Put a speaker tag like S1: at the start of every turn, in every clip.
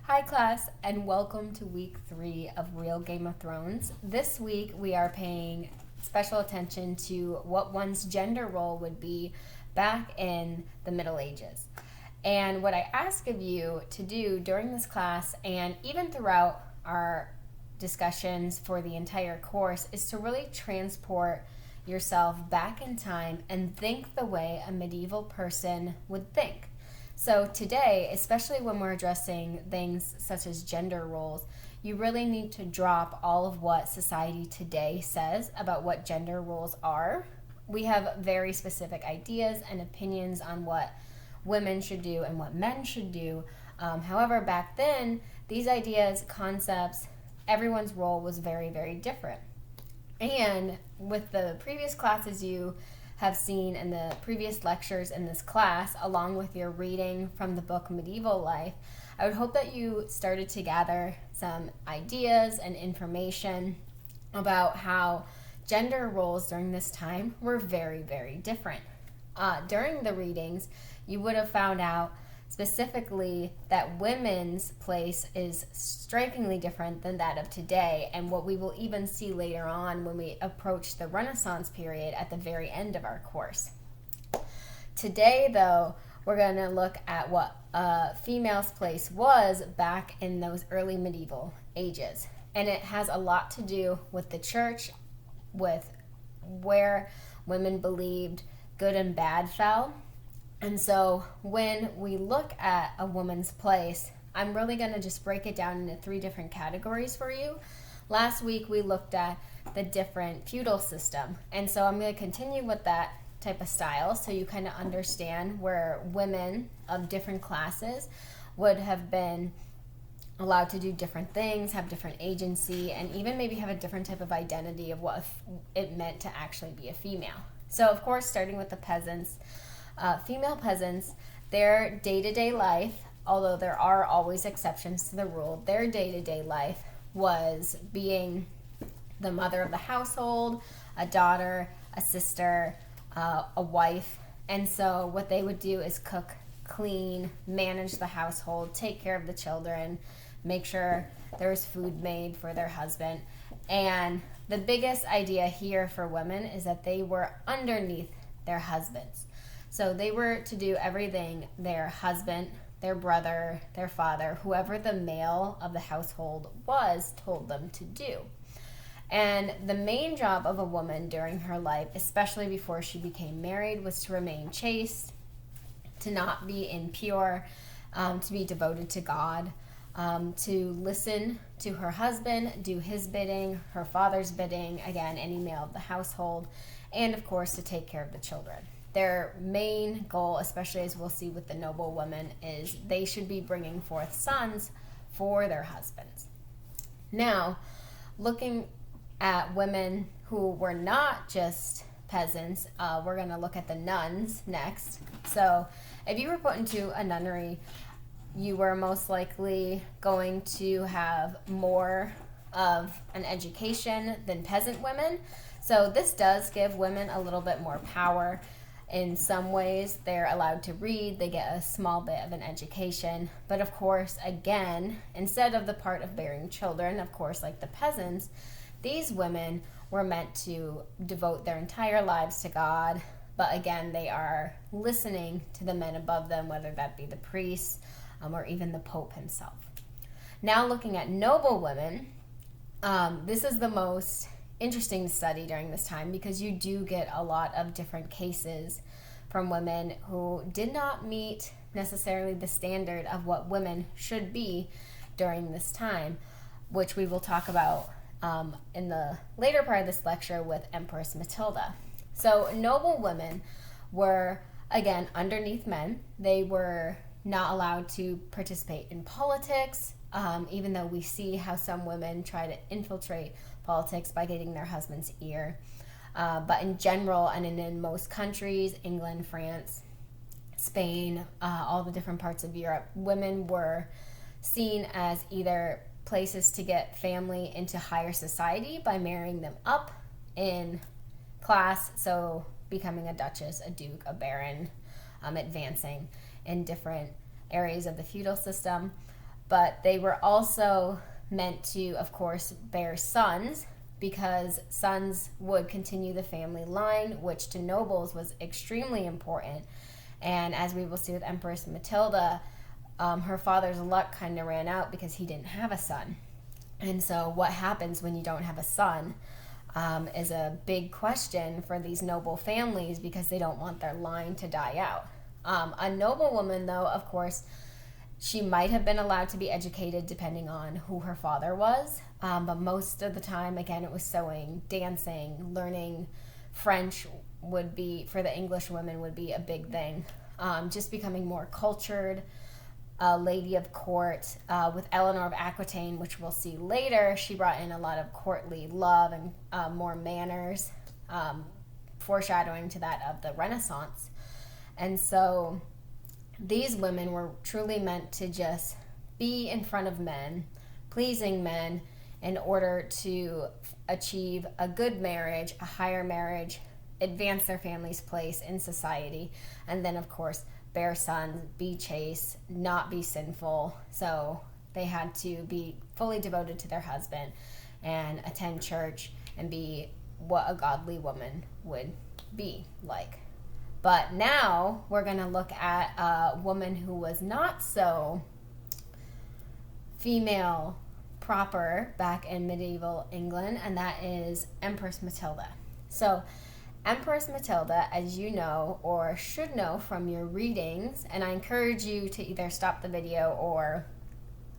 S1: Hi, class, and welcome to week 3 of Real Game of Thrones. This week, we are paying special attention to what one's gender role would be back in the Middle Ages. And what I ask of you to do during this class and even throughout our discussions for the entire course is to really transport yourself back in time and think the way a medieval person would think. So today, especially when we're addressing things such as gender roles, you really need to drop all of what society today says about what gender roles are. We have very specific ideas and opinions on what women should do and what men should do. However, back then, these ideas, concepts, everyone's role was very, very different. And with the previous classes you have seen in the previous lectures in this class, along with your reading from the book Medieval Life, I would hope that you started to gather some ideas and information about how gender roles during this time were very, very different. During the readings, you would have found out specifically that women's place is strikingly different than that of today, and what we will even see later on when we approach the Renaissance period at the very end of our course. Today, though, we're going to look at what a female's place was back in those early medieval ages, and it has a lot to do with the church, with where women believed good and bad fell. And so when we look at a woman's place, I'm really going to just break it down into 3 different categories for you. Last week we looked at the different feudal system, and so I'm going to continue with that type of style so you kind of understand where women of different classes would have been allowed to do different things, have different agency, and even maybe have a different type of identity of what it meant to actually be a female. So of course, starting with the peasants, female peasants, their day-to-day life, although there are always exceptions to the rule, their day-to-day life was being the mother of the household, a daughter, a sister, a wife. And so what they would do is cook, clean, manage the household, take care of the children, make sure there was food made for their husband. And the biggest idea here for women is that they were underneath their husbands. So they were to do everything their husband, their brother, their father, whoever the male of the household was, told them to do. And the main job of a woman during her life, especially before she became married, was to remain chaste, to not be impure, to be devoted to God, to listen to her husband, do his bidding, her father's bidding, again, any male of the household, and of course to take care of the children. Their main goal, especially as we'll see with the noble women, is they should be bringing forth sons for their husbands. Now, looking at women who were not just peasants, we're going to look at the nuns next. So if you were put into a nunnery, you were most likely going to have more of an education than peasant women. So this does give women a little bit more power. In some ways, they're allowed to read, they get a small bit of an education. But of course, again, instead of the part of bearing children, of course, like the peasants, these women were meant to devote their entire lives to God. But again, they are listening to the men above them, whether that be the priests or even the Pope himself. Now looking at noble women, this is the most interesting to study during this time because you do get a lot of different cases from women who did not meet necessarily the standard of what women should be during this time, which we will talk about in the later part of this lecture with Empress Matilda. So noble women were, again, underneath men. They were not allowed to participate in politics, even though we see how some women try to infiltrate politics by getting their husband's ear. But in general, and in most countries, England, France, Spain, all the different parts of Europe, women were seen as either places to get family into higher society by marrying them up in class, so becoming a duchess, a duke, a baron, advancing in different areas of the feudal system, but they were also meant to, of course, bear sons, because sons would continue the family line, which to nobles was extremely important. And as we will see with Empress Matilda, her father's luck kind of ran out because he didn't have a son. And so what happens when you don't have a son is a big question for these noble families, because they don't want their line to die out. A noblewoman, though, of course, she might have been allowed to be educated depending on who her father was, but most of the time, again, it was sewing, dancing, learning French would be, for the English women, would be a big thing. Just becoming more cultured, a lady of court. With Eleanor of Aquitaine, which we'll see later, she brought in a lot of courtly love and more manners, foreshadowing to that of the Renaissance. And so these women were truly meant to just be in front of men, pleasing men, in order to achieve a good marriage, a higher marriage, advance their family's place in society, and then, of course, bear sons, be chaste, not be sinful. So they had to be fully devoted to their husband and attend church and be what a godly woman would be like. But now we're going to look at a woman who was not so female proper back in medieval England, and that is Empress Matilda. So Empress Matilda, as you know or should know from your readings, and I encourage you to either stop the video or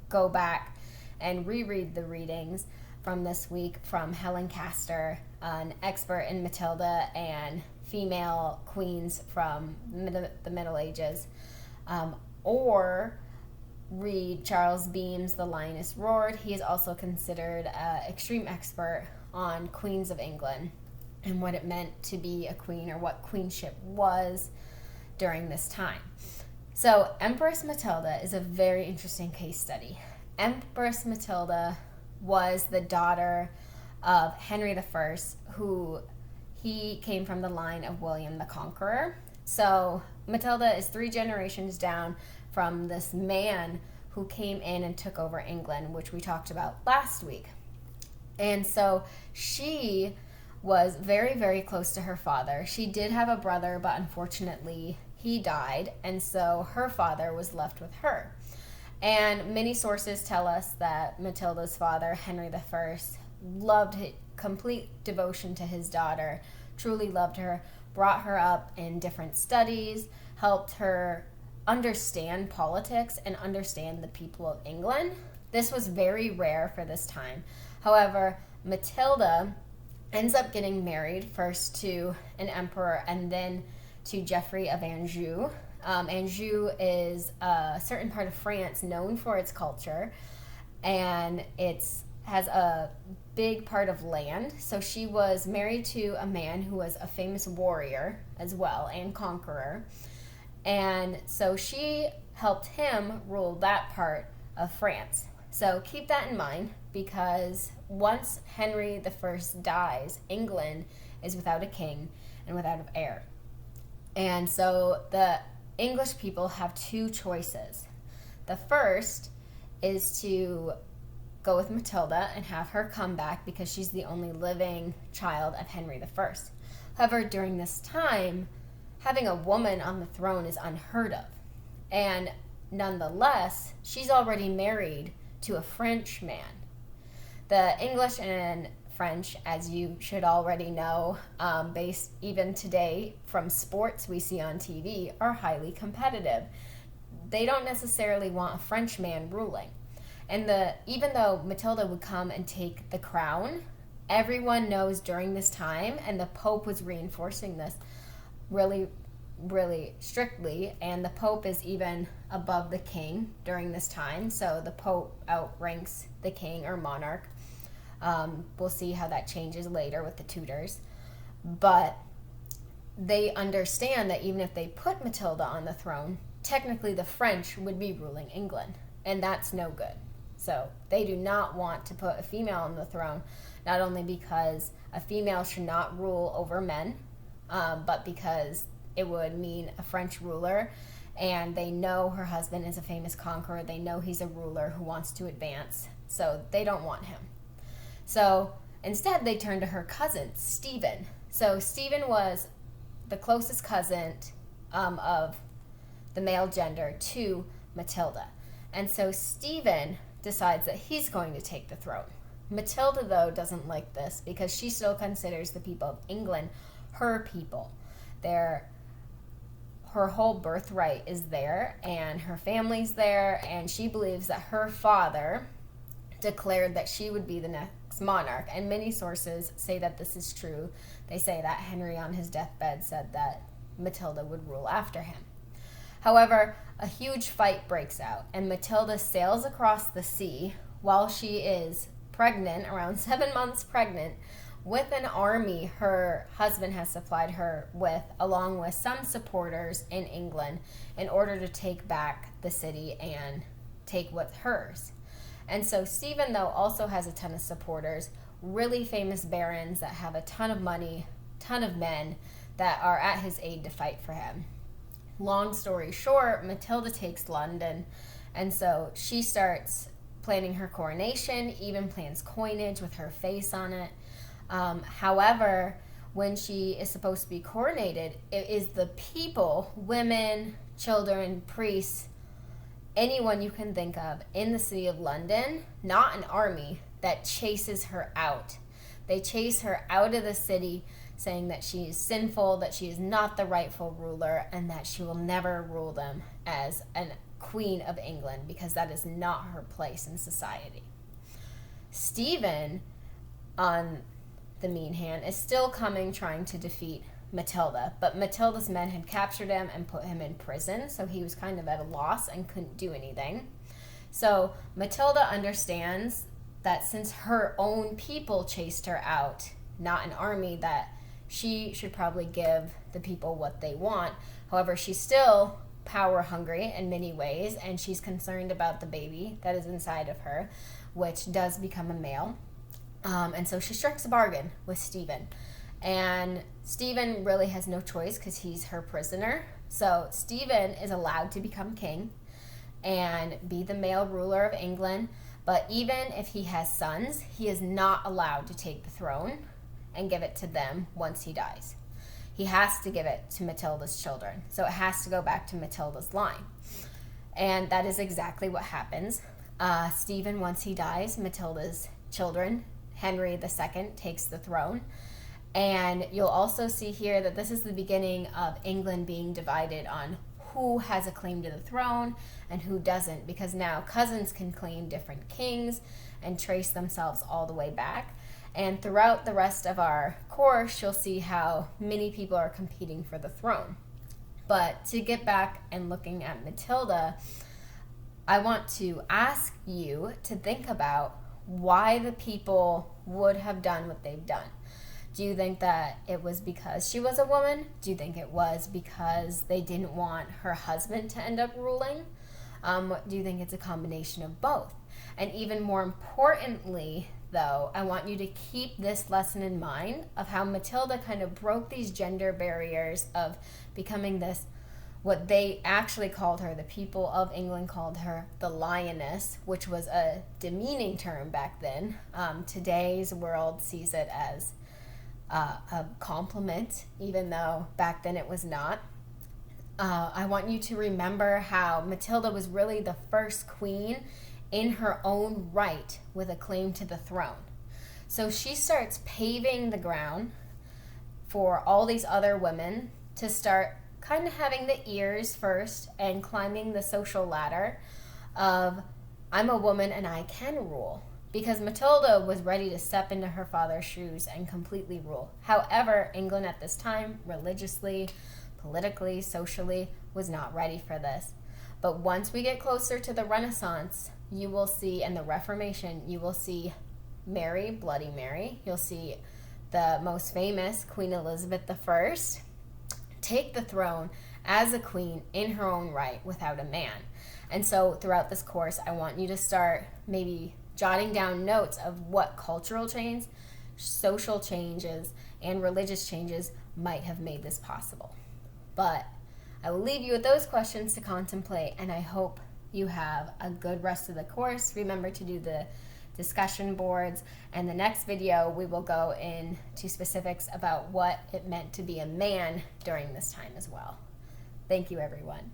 S1: go back and reread the readings from this week from Helen Castor, an expert in Matilda and female queens from the Middle Ages, or read Charles Beam's The Lioness Roared. He is also considered an extreme expert on queens of England and what it meant to be a queen, or what queenship was during this time. So Empress Matilda is a very interesting case study. Empress Matilda was the daughter of Henry I, who he came from the line of William the Conqueror. So Matilda is 3 generations down from this man who came in and took over England, which we talked about last week. And so she was very, very close to her father. She did have a brother, but unfortunately he died, and so her father was left with her. And many sources tell us that Matilda's father, Henry I, loved his complete devotion to his daughter, truly loved her, brought her up in different studies, helped her understand politics and understand the people of England. This was very rare for this time. However, Matilda ends up getting married first to an emperor and then to Geoffrey of Anjou. Anjou is a certain part of France known for its culture, and has a big part of land. So she was married to a man who was a famous warrior as well and conqueror. And so she helped him rule that part of France. So keep that in mind, because once Henry I dies, England is without a king and without an heir. And so the English people have 2 choices. The first is to go with Matilda and have her come back because she's the only living child of Henry I. However, during this time, having a woman on the throne is unheard of. And nonetheless, she's already married to a French man. The English and French, as you should already know, based even today from sports we see on TV, are highly competitive. They don't necessarily want a French man ruling. And even though Matilda would come and take the crown, everyone knows during this time, and the Pope was reinforcing this really, really strictly, and the Pope is even above the king during this time, so the Pope outranks the king or monarch. We'll see how that changes later with the Tudors. But they understand that even if they put Matilda on the throne, technically the French would be ruling England, and that's no good. So they do not want to put a female on the throne, not only because a female should not rule over men, but because it would mean a French ruler and they know her husband is a famous conqueror. They know he's a ruler who wants to advance, so they don't want him. So instead, they turn to her cousin, Stephen. So Stephen was the closest cousin of the male gender to Matilda. And so Stephen decides that he's going to take the throne. Matilda, though, doesn't like this because she still considers the people of England her people. Her whole birthright is there, and her family's there, and she believes that her father declared that she would be the next monarch. And many sources say that this is true. They say that Henry on his deathbed said that Matilda would rule after him. However, a huge fight breaks out, and Matilda sails across the sea while she is pregnant, around 7 months pregnant, with an army her husband has supplied her with, along with some supporters in England, in order to take back the city and take what's hers. And so Stephen, though, also has a ton of supporters, really famous barons that have a ton of money, ton of men that are at his aid to fight for him. Long story short, Matilda takes London, and so she starts planning her coronation, even plans coinage with her face on it. However, when she is supposed to be coronated, it is the people, women, children, priests, anyone you can think of in the city of London, not an army, that chases her out. They chase her out of the city, saying that she is sinful, that she is not the rightful ruler, and that she will never rule them as a queen of England, because that is not her place in society. Stephen, on the mean hand, is still coming, trying to defeat Matilda, but Matilda's men had captured him and put him in prison, so he was kind of at a loss and couldn't do anything. So Matilda understands that since her own people chased her out, not an army, that she should probably give the people what they want. However, she's still power hungry in many ways, and she's concerned about the baby that is inside of her, which does become a male. And so she strikes a bargain with Stephen. And Stephen really has no choice because he's her prisoner. So Stephen is allowed to become king and be the male ruler of England. But even if he has sons, he is not allowed to take the throne and give it to them once he dies. He has to give it to Matilda's children. So it has to go back to Matilda's line. And that is exactly what happens. Stephen, once he dies, Matilda's children, Henry II, takes the throne. And you'll also see here that this is the beginning of England being divided on who has a claim to the throne and who doesn't, because now cousins can claim different kings and trace themselves all the way back. And throughout the rest of our course, you'll see how many people are competing for the throne. But to get back and looking at Matilda, I want to ask you to think about why the people would have done what they've done. Do you think that it was because she was a woman? Do you think it was because they didn't want her husband to end up ruling? Do you think it's a combination of both? And even more importantly, though, I want you to keep this lesson in mind of how Matilda kind of broke these gender barriers of becoming this, what they actually called her, the people of England called her the lioness, which was a demeaning term back then. Today's world sees it as a compliment, even though back then it was not. I want you to remember how Matilda was really the first queen in her own right with a claim to the throne. So she starts paving the ground for all these other women to start kind of having the ears first and climbing the social ladder of, I'm a woman and I can rule. Because Matilda was ready to step into her father's shoes and completely rule. However, England at this time, religiously, politically, socially, was not ready for this. But once we get closer to the Renaissance, you will see, and the Reformation, you will see Mary, Bloody Mary. You'll see the most famous, Queen Elizabeth I, take the throne as a queen in her own right without a man. And so throughout this course, I want you to start maybe jotting down notes of what cultural change, social changes, and religious changes might have made this possible. But I will leave you with those questions to contemplate, and I hope you have a good rest of the course. Remember to do the discussion boards, and the next video we will go into specifics about what it meant to be a man during this time as well. Thank you, everyone.